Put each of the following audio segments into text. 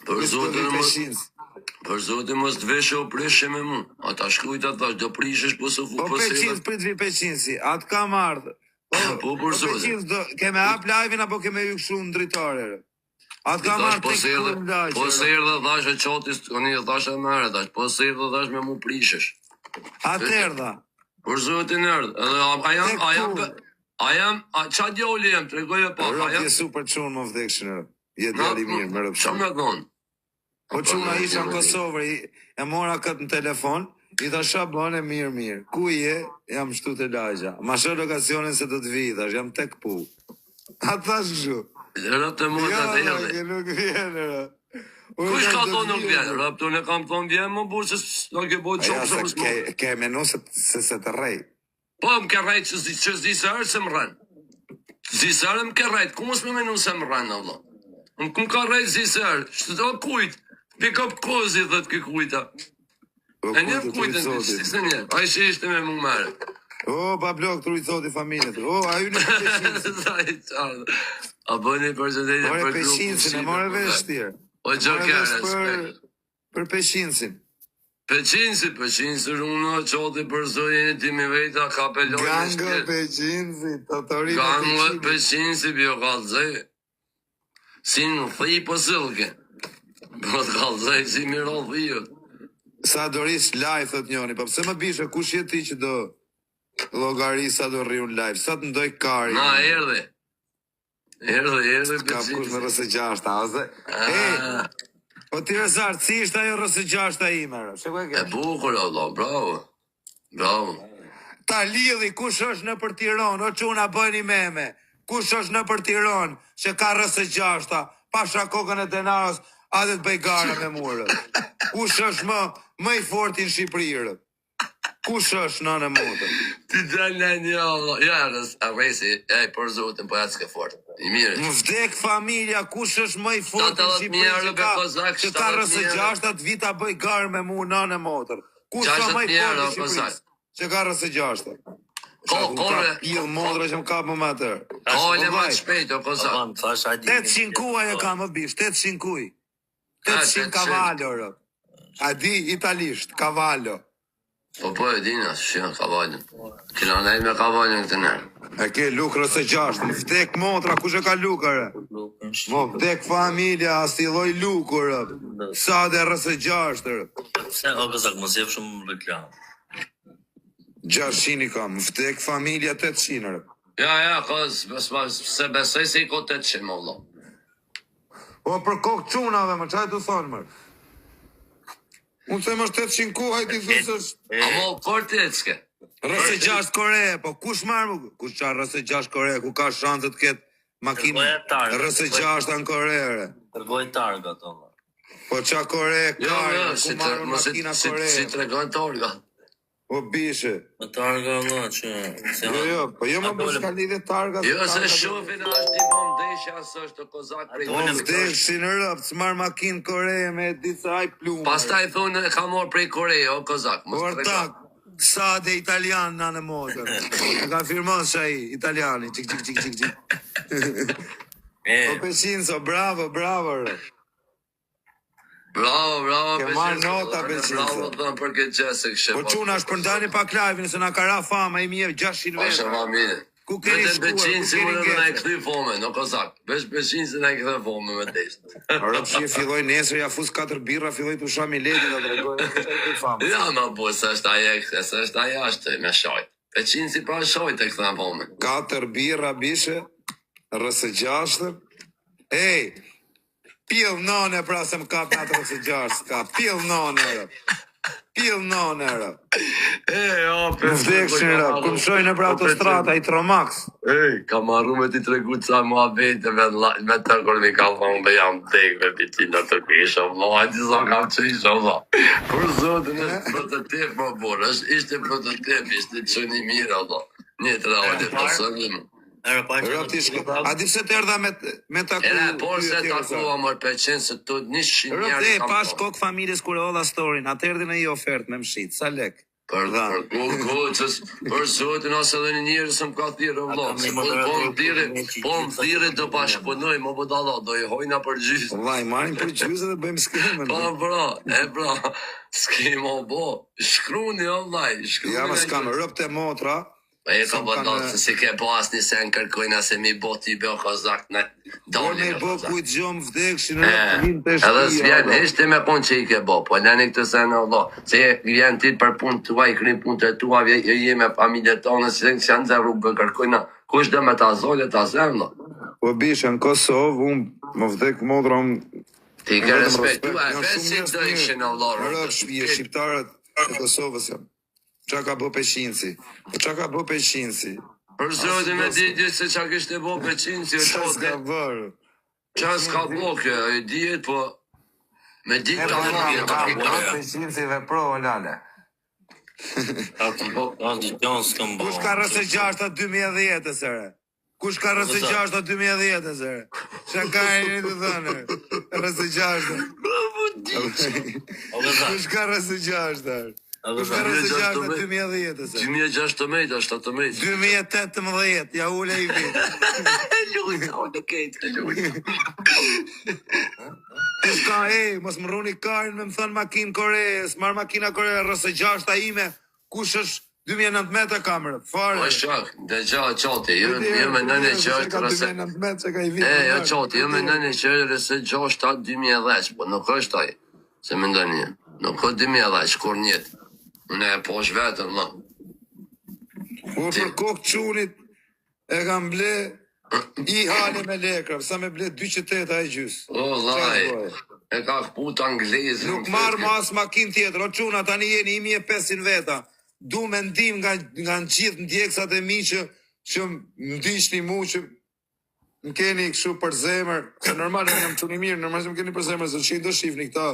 Për zotin mos të veshë o preshe me mu. Ata shkrujt atash, do prishesh po së fu po peqinës prit vi peqinësi, atë kam ardhë. Po për zotin. Keme hap live-in apo keme ju këshu në dritarë? Atë kam ardhë të këtu në dajqë. Po se erdhe dhash e qatis, një dhash e mërë dhash, po se erdhe dhash me mu prishesh. Atë erdha. Për zotin erdhe. Qa djoli jem, të regoj e pa. Rëp je super qunë më vdekshën, je djali mirë, më rëpë shumë. Qa me thonë? Po quna isha në Kosovër, e mora këtë në telefon, i tha shabon e mirë. Ku je? Jam shtu të lagja. Ma shë lokacionin se do të vidhash, jam tek pu. A të thash shu? Rëp të mund të të edhe. Nuk vjenë, Kush ka thonë nuk vjenë? Rëp të ne kam thonë vjenë, më burë se nuk e bojë qokë shumë s'mo. Ke menu se të rej. Po, më ke rejtë që zisërë se më rënë. Zisërë më ke rejtë, ku mos me menu se më rënë, Allah? Më ka rejtë zisërë, shtë kujtë. Pick up kozi, dhët kë kujta. E njërë kujtën, së njërë. A ishe ishte me mu mërë. O, pa blok, të rujtë thot i familjet. O, a ju në peshinsin. A bëni përshëndetje për grupë. Peshinsin, e more vesh tjerë. O, gjokere, për peshinsin. Peshinsin, unë qoti për zojnë ti me vejta kapelon. Ganga peshinsin, totorina peshinsin. Ganga peshinsin, bjo kalzej. Si në thij po sëllke. Po të kalzaj si miro dhijë. Sa doris live, thot njoni, pa pëse më bishe, kush je ti që do logari sa do rriun live, sa të ndoj kari. Na, erdhe. Ka kush me rëse gjashta, ose? Po ti rëzarë, si ishte ajo rëse gjashta ime, e bukur, Allah, bravo. Ta lidhi, kush është në për Tiron, o quna bëni meme, kush është në për Tiron, që ka rëse gjashta, pasha kokën e denarës, adhe të bëj gara me murë. Kush është më i forti në Shqipërirë? Kush është në motër? Ti dalë në një Allah. Ja, resi, për zotin, po jatë s'ke fort. I mire. Më vdek familja, kush është më i forti në Shqipërirë? Që ka rëse 6 vita bëj gara me murë në motër. Kush është më i forti në Shqipërirë? Që ka rëse 6. Kore. Pilë modra që më kapë më atër. Kole më të shpejt, o kozak. 800 kuaj e ka më bish, 800 kuj. 800 cavallo, rë. A di italisht, cavallo. Po e dina, shë cavallo. Kina nejt me cavallo në të nërë. E ke lukë rëse 6, më vdek motra, kush e ka lukë, rë? Më vdek familja, astiloj lukë, rë. Sa dhe rëse 6, rë. Se, o këzak, mos jep shumë reklam. 600 i kam, më vdek familja 800, rë. Ja, se besoj se i ko 800, më vlo. O, për kokë qunave, më qaj të thonë, mërë. Unë se më 800 kuaj, ti thusësh... A mo, për të ecke. Rëse 6 Kore, po kush marë më? Kush qa rëse 6 Kore, ku ka shansë të ketë makinë rëse 6 në Kore, re? Tërgoj targa, to, mërë. Po qa Kore, kare, ku marë makina Kore? Si të regojnë targa. O, bishe. Më targa, Allah, që... Jo, po jo më bësh ka lidhe targa... Jo, se shufin është i bom desha, së është të kozak prej... Po, vdekë në rëpë, të marë makinë Kore me disa aj plumë. Pas ta i thunë, ka morë prej Kore, o kozak. Ortak, sa dhe italian në motër. E ka firmon shë i, italiani, qik. Po peshinso, bravo, rë. Bravo, ke marrë nota peshinso. Bravo, thëmë për këtë qesë kështë. Po quna është përndani pak live, nëse nga kara fama i mje 600 vetë. Pasha familje. Ku keni shkuar, ku keni ngecë. Në e këthy fome, në kozak. Vesh beqin se në e këthy fome me teshtë. Rëpshi filloj nesër, ja fus 4 birra, filloj të shami leti dhe të regoj. Ja, ma bu, se është aja është me shajt. Beqin si pa shajt e këthy fome. 4 birra bishe, rëse 6. Ej, pil nane pra se më kap në rëse 6, ka pil nane, pil nane, rë. Më vdekshin, rë, këmë shojnë e pra autostrata i Tromax. Ka marru me ti tregu ca mua vete me të kur mi ka thonë dhe jam tek me piti në të kisha, a ti sa kam që isha, për zotin është prototip, më burë, ishte prototip, ishte qëni mirë, një të raulit të sëllim. A di se të erdha me taku... Por se takua mërë peqen se të një shqinjarë... Rëpte, pash kokë familjes kure ola storin, atë erdi në i ofertë me mshit, sa lek? Për goqës, për zotin ose edhe një njerëz më ka thirrë vëlla. Po më thirrë do bashkëpunoj, më budalla, do i hojna për gjysë. Vllai, marrim për gjysë dhe bëjmë skemën. Po, skema bo. Shkruni o vllai, shkruni. Ja, mas kam rëpte motra. E ka bëndot se si ke po asni se në kërkojna se mi bo t'i bjo kozak në Por me bo kujt gjomë vdekshin edhe s'vjen ishte me pun që i ke bo, po leni këtë se në do, se vjen ti për pun të uaj, krim pun të tua, je me familje tonë, se në janë zë rrugë kërkojna, kush dhe me ta zole, ta zemë, Po bishë në Kosovë, unë më vdek motra, ti ke respektua, e besim të ishin në vlorë. rëpë shpije, shqiptarët e Kosovës jam. Qa ka bë Peqinci? Po qa ka bë Peqinci? Për zotin me di se qa kishte bo Peqinci, Qa s'ka bërë? qa s'ka bo kjo, e dijet, po me di të në dijet. Peqinci vepro, lale. Kush ka rëse 6-2010 sëre? Kush ka rëse 6-2010 sëre? Qa ka e një të thënë? Rëse 6. Kush ka rëse 6? Kush ka rëse 6-2010 sëre? 2016, 17. 2018, ja ule i vitë. Kush ka mos më rruni karin me më thënë makinë Koreës, marë makina Korea rëse 6 ime, kush është 2019 kamerë, fare. Po shak, dhe qati, jo me nëne që është rëse... 2019 që ka i vitë. Jo qati, jo me nëne që është rëse 6-7-2010, po nuk është taj, se me ndonjë, nuk është 2010, kur njëtë. Unë e posh vetën, ma. Po për kokë qunit e kam ble i hali me lekrave, sa me ble 208 a i gjysë. O, laj, e ka këput anglezë. Nuk marrë ma as makin tjetër, o quna tani jeni 1500 veta. Du me ndim nga në gjithë ndjeksat e mi që më dishni mu që më keni këshu për zemër, se normal e jam quni mirë, normal që më keni për zemër, se që i do shifni këta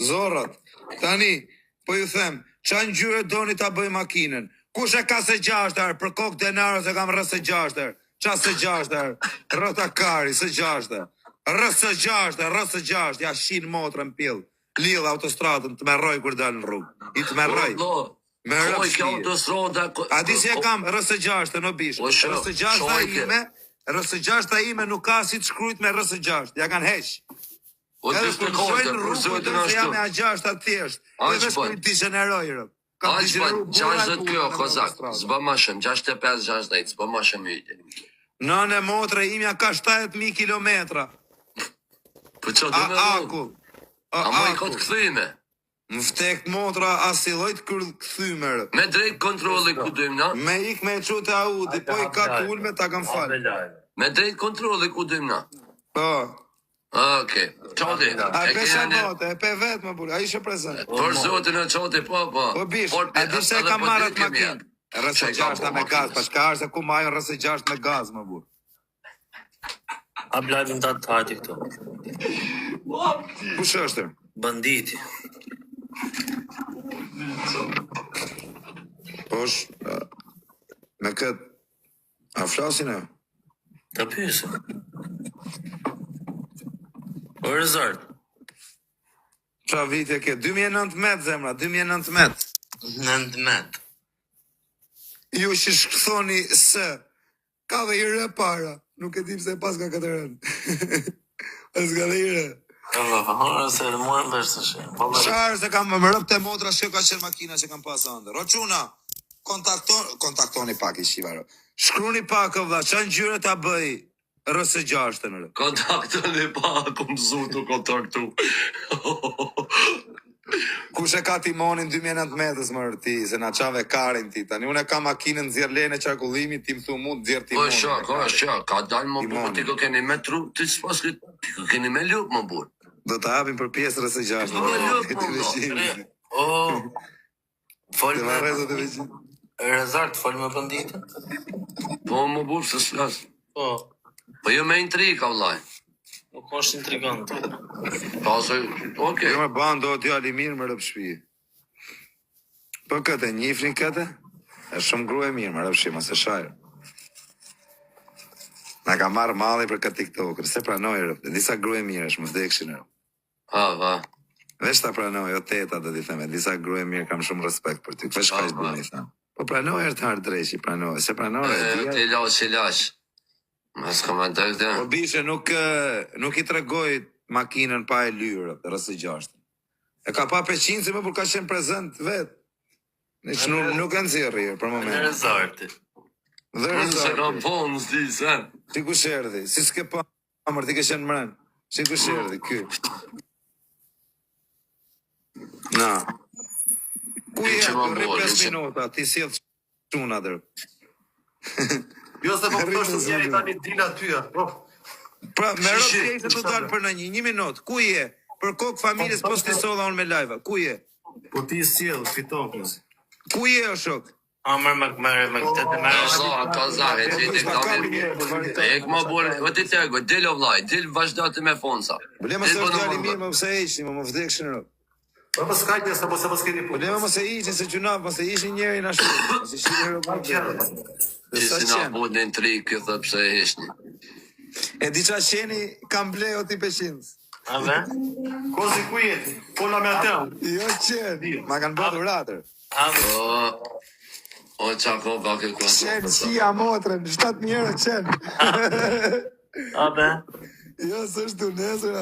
zorat. Tani, po ju them, qa në gjyre doni ta bëj makinën? Kush e ka se 6 për kokë denarës e kam rëse 6 qa se 6 rëta kari, se 6 rëse 6, ja shinë motrën pillë, lidhë autostratën të merroj kur dalë në rrugë, i të merroj. Me rëpë shpije. A di si e kam rëse 6 në bishë. Rëse 6 ime nuk ka si të shkrujt me rëse 6. Ja kanë heq. Edhe shkër në shojnë në rrugë, dhe se jam e a 6 atë thjesht. Edhe shkër në digeneroj rëpë. Aq po 60 kjo, kozak, s'bë ma shumë, 65-60, s'bë ma shumë yti. Nëne motre imja ka 70.000 kilometra. Po që të me Aku. A më i këtë këthyme? Më vtek motra asilojt këthymere. Me drejt kontroli ku dojmë, na? Me ik me qute Audi, po i ka të ulme ta kam falë. Me drejt kontroli ku dojmë, na? Po. Okej, qati. A pe shabote, e pe vetë më burë, a ishe prezent. Për zotin e qati, po. Po bish, a di se ka marrët makinë. Rëse 6 me gaz, pa shka është e ku majën rëse 6 me gaz më burë. A blajmë të hajti këto. Kush është? Banditi. Po është, me këtë, a flasin e? Ta pyesë. O rezart. Qa vite ke? 2019 zemra, 2019. 19. Ju që shkëthoni se ka dhe i rë para, nuk e tim se pas ka këtë rënë. Pas ka dhe i rë. Se në muajnë bërë së shenë. Qarë se kam më rëpë të motra shë ka qenë makina që kam pasë andër. O quna, kontaktoni pak i shqivaro. Shkruni pak o vla, që në gjyre ta bëj rëse 6 në rë. Kontaktoni pak, më zutu kontaktu. Kush e ka timonin 2019 më rëti, se na qave karin ti, tani unë e ka makinën zjerë lene qarkullimi, ti më thu mund zjerë timonin. Po shak, ka dalë më burë, ti ko keni me tru, ti s'pas ti ko keni me lupë më burë. Do të hapim për pjesë rëse 6 në rë. Folë me... Të veqim. Rezart, folë me banditën? Po më burë, se s'las. Po. Po jo me intrika, vllaj. Nuk është intrigant. Pasoj, okej. Jo me ban do t'jali mirë më rëpë shpi. Po këtë, njifni këtë? E shumë grue mirë më rëpë shpi, më se shajrë. Na ka marrë malli për këtë TikToker, se pranoj rëpë, disa grue mirë është më vdekshin rëpë. Va. Veç ta pranoj, o teta do t'i theme, disa gruje mirë kam shumë respekt për ty. Veç ka ishtë bëni thëmë. Po pranoj është hard dreshi, pranoj, se pranoj e Ti lash. Mas komentar të. Po bishe nuk I tregoj makinën pa e lyrë, rësë gjashtë. E ka pa peqinësi me për ka qenë prezent vetë. Nuk e nëzirë për moment. Në rezarti. Dhe Unë se kam rezarti. po në sti, sen. Si ku shërdi, si s'ke pa amër, ti ke qenë mërën. Si ku shërdi, ky. Na. Ku je, Që ma rri bolë, 5 që- minuta, ti si e quna dërë. Jo se po këto sjeri tani dila tyja. Po. Pra, me rëpë Shi, të jeshtë të dalë për në një minut, ku je? Për kokë familjes po s'ti solla unë me live, ku je? Po ti sjell fiton plus. Ku je o shok? Amër më këtë të No, so, kozare, që ti e këma bore, o ti tego, dil o vlaj, dil vazhdojti me fonsa. Blema se është djali mirë, më pëse ishni, më vdekshin rëpë. Po pas kajtja se po s'keni punë. Blema më se ishni, se gjunaf, më se ishni njeri në shumë. Më se ishni rëpë më qenë. Që si na budin tri, këtë pse ishni. E di qa qeni, kam ble o ti peshinës. A ve? Kozi ku jeti? Pola me atë. Jo qeni, ma kanë bërë dhuratër. A ve? O qa ko ka këtë konsum. Qenë, qia motrën, 7.000 euro qenë. A ve? Jo, së është du nesër,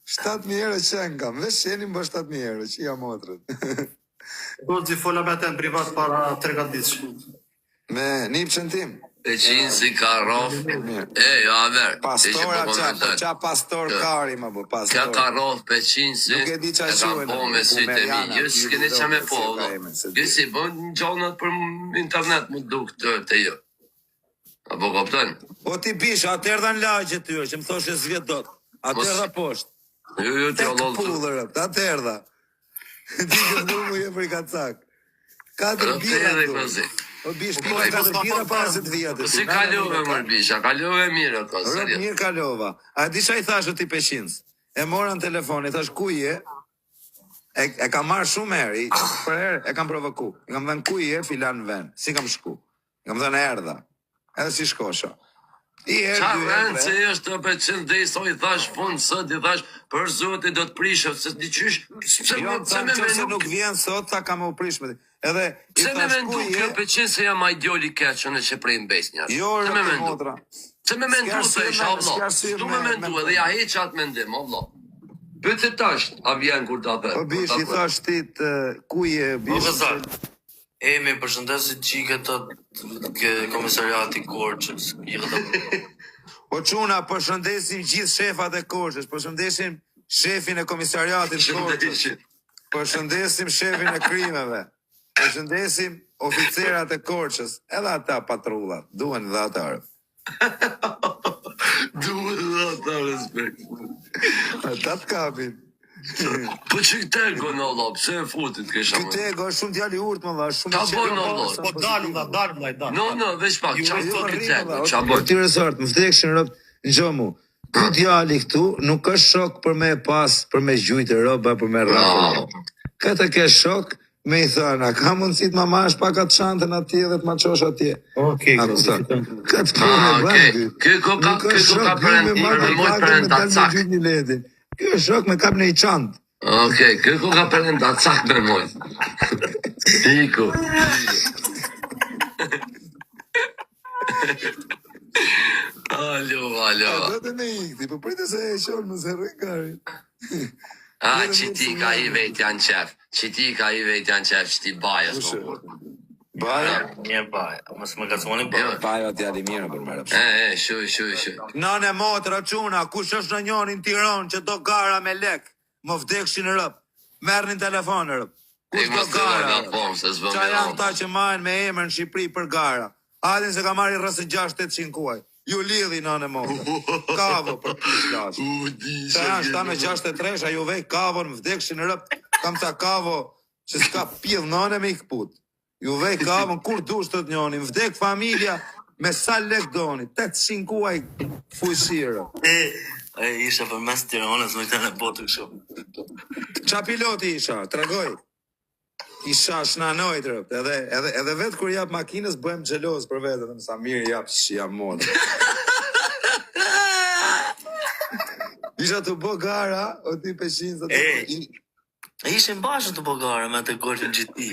7.000 euro qenë kam, veç qeni më bë 7.000 euro, qia motrën. Kozi fola me atë në privat para 3 ditësh. Me një pëqëntim. E qinë si ka rof. E, jo, aver. Pastora qa pastor kari më bë, Kja pastor. ka rof pe qinë si. Nuk e di qa E ka quhen, po me sytë e mi. Meriana, Jo, s'keni qa me po. si ka eme, se di. Jo, si, bo në gjonat për internet më duk të jo. Apo kopten? O ti bish, atër dhe në lagje ty, që më thoshe zvjet dot. Atër dhe poshtë. Jo, ti Tek allot. pullërë, atër dhe. Ti që du mu je për i kacak. 4 Rëpte bira edhe du. këzi. O bish, pira 4 bira para se të vijat. Si kalove mërbisha, kalove mirë o kësë. Rëp mirë kalova. A di qa I thashë ti peshinës? E mora në telefon, I thash ku je? E kam marrë shumë herë, për herë e kam provoku. I kam thënë ku je, filan në vend. Si kam shku? I kam thënë erdha. Edhe si shkosha. I herë, Qa 2 vend që herë. është të pëqen dhe I so I thash fund sot, I thash për zote do të prishë, se di qysh, pse Jo, me thamë që se menu, nuk vjen sot, tha kam u prish me ti. Edhe, I pse me thash mendu ku kjo je? pëqen se jam a idjoli keqën e që prej në besnja. Jo, Pse me rëpë mendu, motra. pse me mendu S'ka të arsye isha, me- Allah, s'ka arsye du me me- mendu me- edhe ja heq atë mendim, Allah. Pëtë tash, a vjen kur ta dhe. Po bish, I thash ti ku je, Po bish. gëzar. Emi, përshëndesit qike të komisariati Korçës. I këtë Po çuna, përshëndesim gjithë shefat e Korçës, përshëndesim shefin e komisariatit të Korçës, përshëndesim shefin e krimeve, përshëndesim oficerat e Korçës, edhe ata patrullat, duhen dhe ata. Duhet dhe ata respekt. Ata të kapin. Po që këtë në Allah, pse e futit kësha më? Kytego është shumë djali urt më dha, shumë Ta i bën, qenë. Allah. Po dalëm da, dal. No, veç pak, qa Jo, të rri, këtë, valla, qa o, bën? Ti resort, më vdekshin rob, ngjomu. Ky djali këtu nuk është shok për me pas, për me gjujtë roba, për me rrafë. Këtë ke shok, me I thëna, ka mundësi të ma mash pak atë çantën atje dhe të ma qosh atje. Okej. A kupton? Këtë punë e bën okej. ky. Ky ko ka Nuk është shok, ky prend, me marrë me mojt pakën, prend me dalë me cak. gjujtë një ledin. Ky është shok me kap në I çantë. Okej, ky ko ka prend cak me mojt. Iku. Alo. Do të me ikti, po pritë se e shonë më se rëkari. Që ti ka I vetë janë qef. Që ti ka I vetë janë qef, që ti bajës më kur. Baja? një baja. Mos më gacmoni baja. Baja t'jali mirë për mërë. Shuj. Nane motra çuna, kush është në njonin Tiranë që do gara me lek, më vdekshin rëp. Merrnin telefon rëp. E Kush do mos të gara? nga rëp? pomë, se s'bëm Qa me janë romë. ta që majnë me emër në Shqipëri për gara? Adin se ka marri rrësë 6-800 kuaj. Ju lidhi nane motra. Kavo për kish lash. Qa janë shta me 63, a ju vej kavo në vdekshin rëp. Kam ta kavo që s'ka pjedh nane me I këput. Ju vej kavo kur dush të të njonin. Vdek familja me sa lek doni. 800 kuaj fushirë. E isha për mes Tiranës, më të në botë kështu. Qa piloti isha, tregoj. Isha shnanojt rëpt, edhe vetë kur jap makinës bëhem xheloz për vetë, dhe më sa mirë jap që jam modë. Isha të bë gara, o ti peshin, Ishin bashkë të bogare me të golën GT.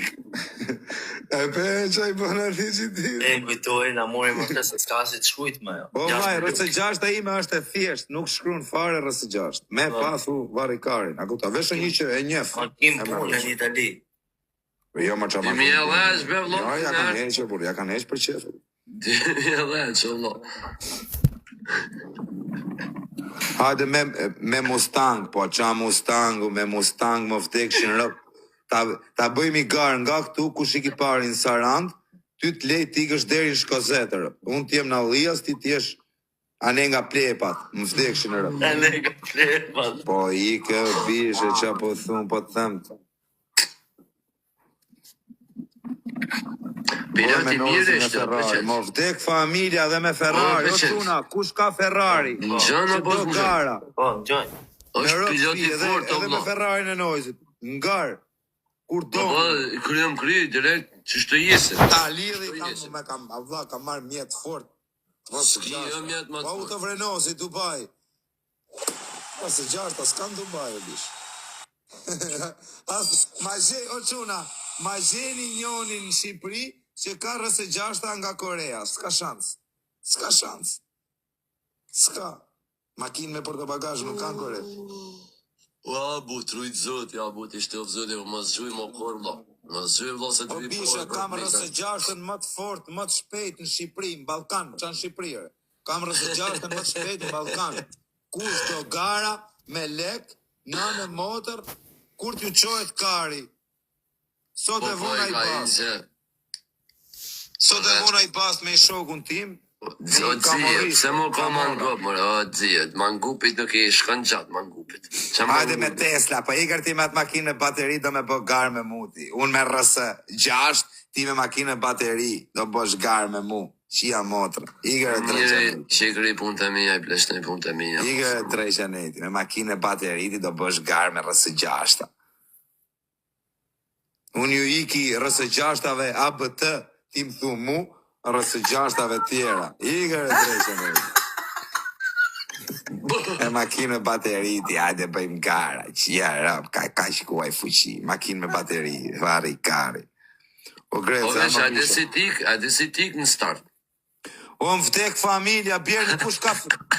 E pe çaj bën aty ti. E kujtoj, na mori më të s'ka si të shkujt më jo. Po vaj, RS6 ime është e thjesht, nuk shkruan fare RS6. Me pathu varrikarin. A kupta, vetëm një që e njeh. Makim punë në Itali. Jo më çama. Mi e lash be vlog. Jo, ja kanë hequr, por ja kanë hequr për çef. Mi e lash vlog. Hajde me Mustang, po qa Mustangu, me Mustang më vdekshin rëp. Ta bëjmë i garë nga këtu, kush i ki pari në Sarand, ty të lej t'i gësh deri në Shkozetër. Unë t'jem në Allias, ti t'jesh ane nga plepat, më vdekshin rëp. Ane nga plepat. Po i ke bishe që po thumë, po të thëmë. Piloti mirë ishte, Ferrari. Mo vdek familja dhe me Ferrari. O tuna, kush ka Ferrari? Gjënë Që do gara. Po, gjoj. është piloti fort, o edhe me vlog. Ferrari në nojzit. Ngar. Kur do. Po, kryem kry, direkt, që shtë jese. Ta lidhi kam marrë mjet fort. S'ki jo mjet më të Po u fort. të vrenosi Dubai. Po se gjashta s'kan Dubai e bish. Ma gjej, o quna, ma gjeni njonin në Shqipëri që ka RS6 nga Korea. S'ka shans. S'ka shans. S'ka. Makinë me portobagazh nuk kanë Kore. Ua, but, rujt zot, ja, but, ishte o zot, më zhuj më kur, vlo. Më zhuj, vlo, se të Po vi bishe, kam RS6 më të fort, më të shpejt në Shqipëri, në Ballkan, që në Shqipëri. Kam RS6 më të shpejt në Ballkan. Kush do gara, me lek, në motor, kur t'ju qohet kari. Sot e vona i bas. Sot e vona i bas me i shokun tim. O dzije, pse më ka mangup, mërë, o dzije, mangupit nuk i shkën gjatë mangupit. Hajde me Tesla, po i ti me atë makinë e bateri do me bë garë me muti. Unë me RS6, ti me makinë e bateri do bësh garë me mu. Qia motrë. Igër e Njëri qikri punë të mija, i pleshtoj punë të mija. Igër e treqeneti, me makinë e bateri ti do bësh garë me RS6. Unë ju iki RS6-ave ABT, ti më thu mu, RS6-ave tjera. Igër e treqeneti. E makinë me bateri ti, hajde bëjmë gara. Qia rap, ka shkuaj fuqi. Makinë me bateri, vari kari. O O Grece, veç, a si tik në start. o më vdek familja, bjerni kush ka...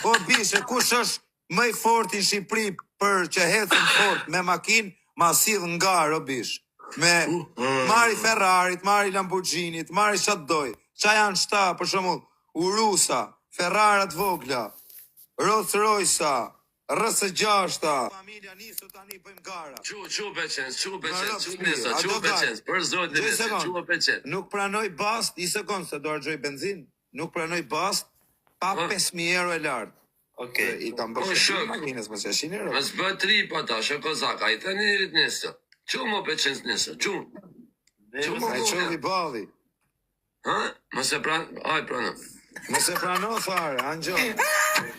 O bishe, kush është më i forti në Shqipëri për që hecën fort me makinë, ma sidh ngarë, o bish. Me mari Ferrarit, mari Lamborghinit, mari qatë doj. Qa janë shta, për shembull, Urusa, Ferrarat vogla, Rolls Royce, RS6. Familja nisu tani bëjmë gara. Qu beqens, për zot në vese, qu beqens. Nuk pranoj bast, i sekond se do argjoj benzin. Nuk pranoj bast, pa 5.000 euro e lartë. Okej. I kam Po, bërë shok. makinës më 600 euro. Mas bë tri pa ta, shokozak, a i të njërit nesë. Qu më beqens nesë, qu? A i qovi balli. Ha? Mos e pranë. Mos e prano fare, Angjo.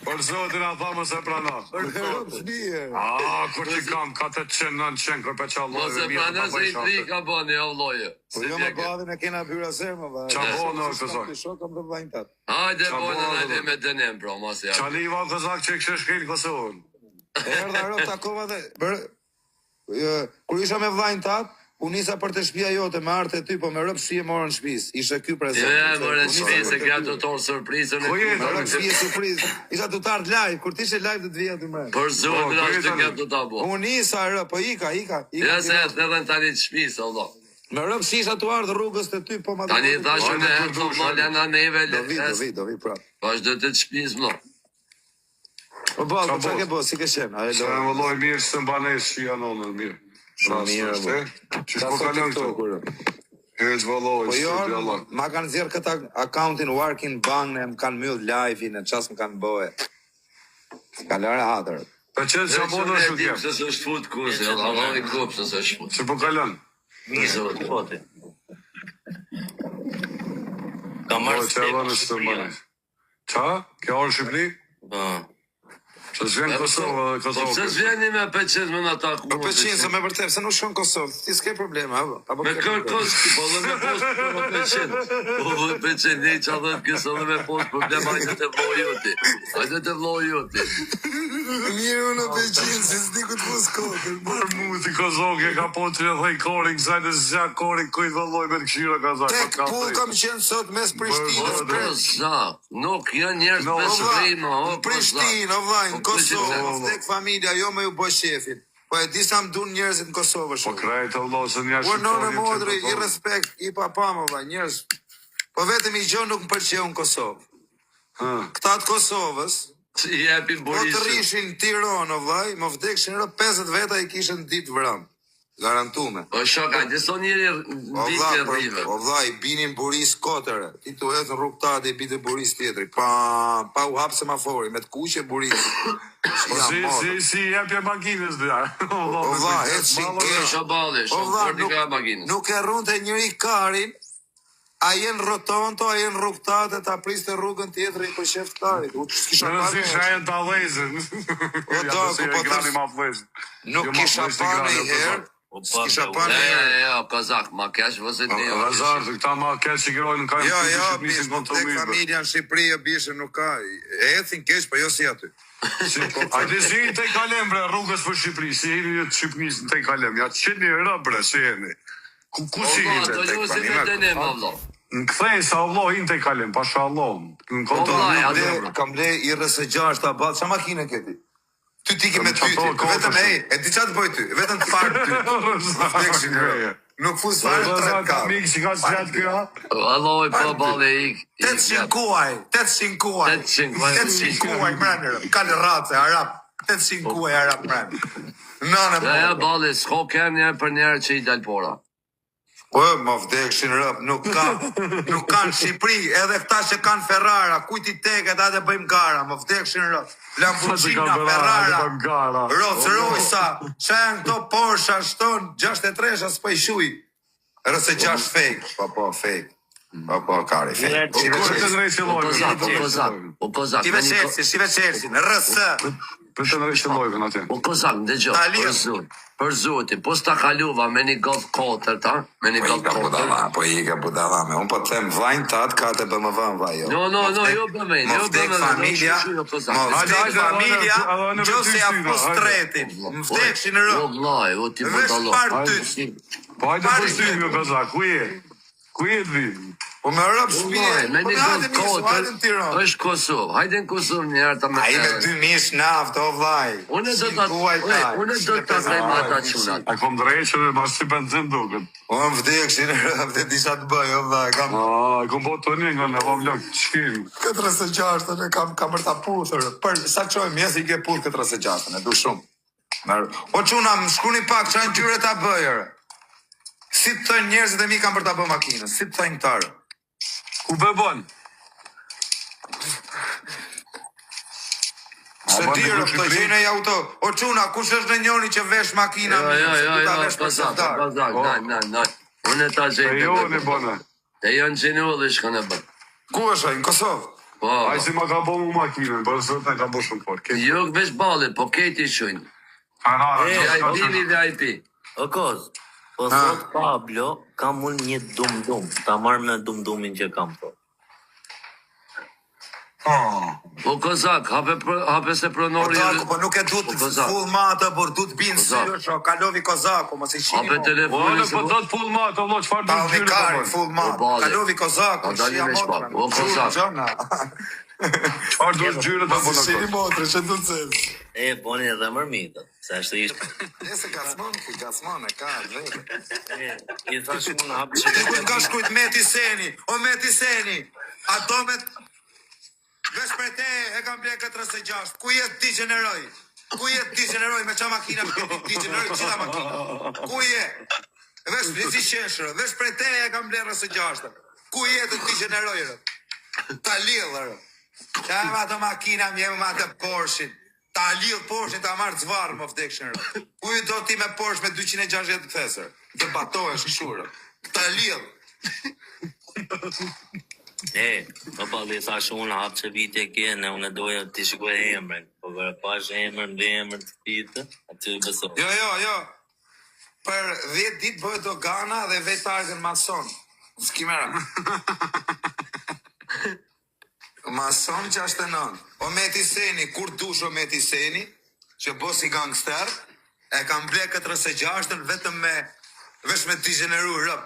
Për zotin a tha mos e prano. Kur që kam 400-900 kërë për qalloje. Mos e pranë se i tri ka bëni, o vloje. Po jo më badhin e kena byra ser më vajtë. Qa bonë o këzak? Shokëm dhe vajnë tatë. Hajde, Qa bojnë bona, hajde me dënem, bro, mos e Qa liva këzak që kështë shkel Kosovën. Erdha ro takova dhe... Kur isha me vajnë tatë, unë nisa për të shtëpia jote me artë e ty, po me rëpë shpije morën shtëpis. Ishe ky prezent. Mërë në shpi, se kja të torë surprizën e Po jetë, Me rëpë shpije surprizë. Isha të tartë live, kur t'ishe live dhe të vija të mërë. Për zonë, Po, ashtë të po, kja të ta bo. Unë nisa rëpë, po ika. Ja se e të edhe në tani të shpisë, Allah. Me rëpë shisha të ardhë rrugës të ty, po ma Tani thashë në herë të vlollja në neve, Do vi prap. vazhdo të të shpisë, mlo. Po ballë, po qa ke bo, si ke qenë? Se e vëlloj mirë së mbanes që janë onën mirë. Mirë, Që shpo kalon këto? Hez vëlloj, Po së jo, të bjalla. ma kanë zjerë këta accountin working bank, më kanë myllë live-in, në qas më kanë bëhe. Ka lërë hatër. Për që që bonë është Dim utjem? se së është fut kurse, Allah i kopë se së është fut. Që po kalon? Një zotë. Poti. Ka Po marrë që e vënë së të mbanes. Qa? Kjo orë Shqipëri? Po. Se s'vjen Kosovë, Po pse s'vjeni me Peqin me ata ku? Po Peqin se me vërtet se nuk shkon Kosovë. Ti s'ke probleme, apo? Me kërkos, po dhe me post për Peqin. Po dhe Peqin, ne që adhët kësë dhe me post problem, hajde të vlojoti. Hajde të vlojoti. Mirë unë në Peqin, se s'di ku të pos kokën. Për mu ti Kozovë ka po të dhej korin, kësaj në zja korin, kujt vëlloj me të këshira kazak. Tek pull kam qenë sot mes Prishtinës. Kozak, nuk janë njerëz me shkrima, o Prishtinë, o vllajnë, Kosovë, tek familja, jo me ju bë shefin. Po e di sa më dun njerëzit në Kosovë Po shumë. krejt e vlosën jashtë. Po nonë modri, i respekt, i papam, o vllaj, njerëz. Po vetëm i gjë nuk më pëlqeu në Kosovë. Këta të Kosovës, si jepin po të Borishin. rishin Tiranë, o vllaj, më vdekshin rë 50 veta i kishin ditë vram. Garantume. Po shoka, disa njëri ditë rrive. O vllaj, binin Boris Kotër. Ti tu ecën rrugta dhe i bitë Boris tjetri. Pa u hap semafori, me të kuqe Boris. Si jepje makinës dhe. O vllaj, ecin kesh. Shaballi, O vllaj, shumë ka makinës. nuk e rrunte njëri karin, a jenë rotonto, a jenë rrugtate, ta priste rrugën tjetëri për sheftarit. U që s'kisha Në si parë. shajen të alezën. Nuk kisha parë një herë, s'kisha parë një herë. Jo, Kozak, ma kesh vëzit një. Razar, të këta ma kesh që girojnë në kajmë. Jo, bishë, tek familja në Shqipëri e bishë nuk ka. E ecin kesh, po jo si aty. A të si i te kalem bre rrugës për Shqipëri, si jeni një të Shqipënis në te kalem, ja të qeni rë bre, si jeni. Ku si Po, jeni? do ju si me të ne, më vlo. Në këthej sa Allah hinë te kalem, pasha Allah. Në vllaj, Kam ble i rësë 6 të abat, qa makine keti? Ty ki me ty, vetëm e di qatë bëj ty, vetëm të farë ty. Nuk fus farë të tretë ka. Mikë që ka së gjatë kjo? Valloj, po bale ik. 800 kuaj, 800 kuaj. 800 kuaj, mrenërë, kallë ratë, arap. 800 kuaj, arap, mrenërë. Nane, Ja, bale, s'ko kem njerë për njerë që i dalpora. Po, më vdekshin rëp, nuk kanë Shqipëri, edhe këta që kanë Ferrara, kujti teket, atë bëjmë gara, më vdekshin rëp. Lamborghini, Ferrara, Rolls Royce, që janë këto Porsche, shton, 63, s'po i shuj. Rëse 6 fake, po, fake. Po, kari, fake. O Kozak, Shive Chelsea, rësë. Për të në rishtë lojve në atje. O Kozak, dhe gjo, për zoti, po s'ta kaluva me një golf 4, ta? Me një golf 4. Po i ka budallame, unë po të them vajnë tatë, ka të bëmë vëmë vajo. No, jo bëme, Më vdek familja, gjose ja pus tretin, më vdekshin në O rëmë. vlaj, o ti më Vesh dalo. parë ty. Po hajde për shtymi o Kozak, ku je? Ku je të vi? Po me rëmë O shpije, vlaj, me po një me hajde golf njësë, hajde në 4, Tiranë. është Kosovë, hajde në Kosovë njërë ta me A i me 2.000 naft, o vaj. Unë do të kajmë ata qunat. A kom drejqën e ma si benzin duket. Unë vdekshin në rëmë, dhe disa të bëj, o vaj. A kom po të një nga në vam lëk të shkim. 46 e kam për ta puthër. Për sa qoj mjes i ke puth 46 e du shumë. O quna, më shkuni pak, që në gjyre ta bëjër. Si të thënë njerëzit e mi kam për ta bë makinës, si të thënë këtarë. Ku be bon? Se dirë, këto gjene i auto. O quna, kush është në njoni që vesh makina mirë, se ku ta vesh për sëftarë. Kozak, unë e ta E gjenë. jo në bëne. Te janë gjenu dhe shkën e bërë. Ku është ai, në Kosovë? Po, A si ma ka bo mu makinën, për sot në ka bo shumë fort. jo vesh bale, po keti shujnë. VIP. O Koz, po thot Pablo, kam unë një dum-dum, ta marrë me dum-dumin që kam po. O Kozak, hape se pronori... Kozaku, po nuk e du të full matë, por du të binë syrë, sho, kalovi Kozaku, mos i shini. Hape telefoni Po se... do të full matë, Allah, qëfar të Talvi gjyre të kari, bënë? full matë. bale. Kalovi Kozaku, O, dali shia me shpak, motrën. o, Kozak. Gjona. Qëfar të gjyre të bënë? Shiri motrë, që du të cëllë. E, boni edhe mërmitët, se është ishte. E se gasmon, e ka, dhe. I thash unë hapë Shkujt nga që... shkujt Meti Seni, o Meti Seni, a do me... Vesh për te e kam ble 46, ku jetë ti gjeneroj? Ku jetë ti gjeneroj me qa makina ti gjeneroj qita makina? Ku je? Vesh për si qeshërë, vesh për te e kam ble 46, ku jetë ti gjeneroj rë? Ta lidhë rë. Qa e ato makina më jemi me atë Porsche-in. Ta lidhë Porsche-in ta marrë zvarë më vdekshin rë. Ku ju do ti me Porsche me 260 thesër? Të batohesh këshurë. Ta lidhë. E, o Pablo, i thash unë hapë që vitje kene, unë doja të shikoj e emre. Po vërë pash emër të pitë, aty besoj. Jo. Për 10 ditë bëhet dogana dhe vetë targën mason. S'kimera. Mason 69. Ometi Seni, kur dush Ometi Seni, që bosi gangster, e kam ble këtë rëse 6 vetëm me vesh me t'i gjeneru rëp.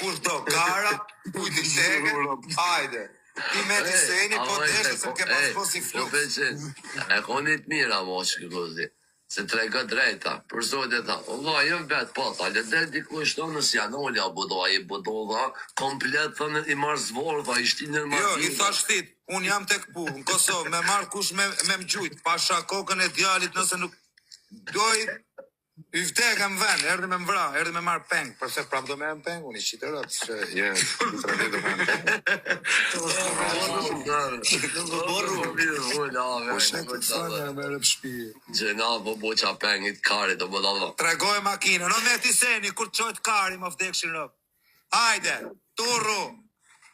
Kur do gara, kujti teke, hajde. Ti Meti Seni, po deshë se ke pas bosi flux. E konit mira, mo që këzi. Se trega drejta, për zotë e tha, Allah, jëm vetë, po, tha, le del diku ishtë në Janolja, budova, komplet, thënë, i marë zvorë, tha, ishtin në marë. Jo, i tha shtit, unë jam tek pu, në Kosovë, me marë kush me m'gjujt, pasha kokën e djalit nëse nuk doj, i vdekëm ven, erdi me m'vra, erdi me marë peng, përse prap do me më peng, unë i qitë rëtë, që je, i tredi do me më peng. Gjena, po boqa pengit kari të bëdalla. Tregoj makinën, o me ti Seni, kur qojt kari më vdekshin rëp. Hajde, turru,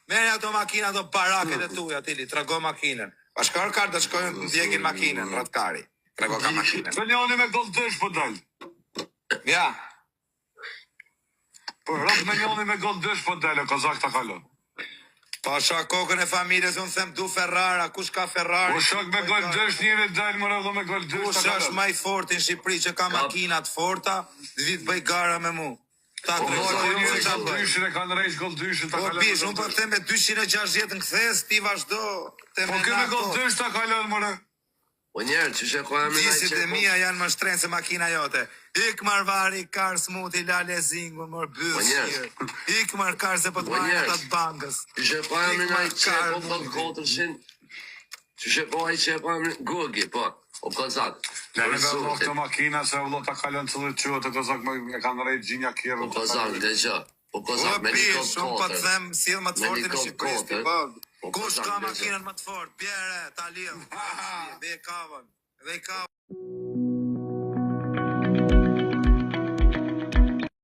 merja ato makina, ato paraket e tuja, tili, tregoj makinën. Bashkar kar të shkojnë të ndjekin makinën, rëtë kari. Tregoj ka makinën. Të njoni me gol dësh po dalë. Ja, Po rëp me njoni me gol dësh po dalë, kozak të kalon. pasha kokën e familjes, unë them du Ferrara, kush ka Ferrari? Po shok me gol dësh njëri dalë, më rëvdo me gol dësh Kush të është kalon. maj fort në Shqipëri që ka makinat forta, dhvit bëj gara me mu. Ta Po tregoj njëri unë gol qa bëj. dyshin e kanë rejsh gol dyshin të Po kalon. bish, unë po them me 260 në këthes, ti vazhdo. Po këme gol dysh të kalon, më rë. Po njerë, që shë koja me Gjisit e mia janë më shtrenë se makina jote. Ik marvari, kar smuti, lale zingu, mor bësir. Ik mar kar se po të marrë atë të bankës. Që shë koja me naj qepo të 400, që shë koja i qepo me Gugi, po, o kozak. Lene me vlok të makina, se vlok të kalon të dhe qëtë, të kozak me kanë rejt gjinja kjerë. Po kozak, dhe që, po Po kozak, me një bish, kod unë po të 4. them, sill më të Me fortin një e kod Shqipërisë, ti 4. bëgë. Po Kush kozak, ka dhe që. makinën më të fort? Bjere, ta lidh. Be kavën.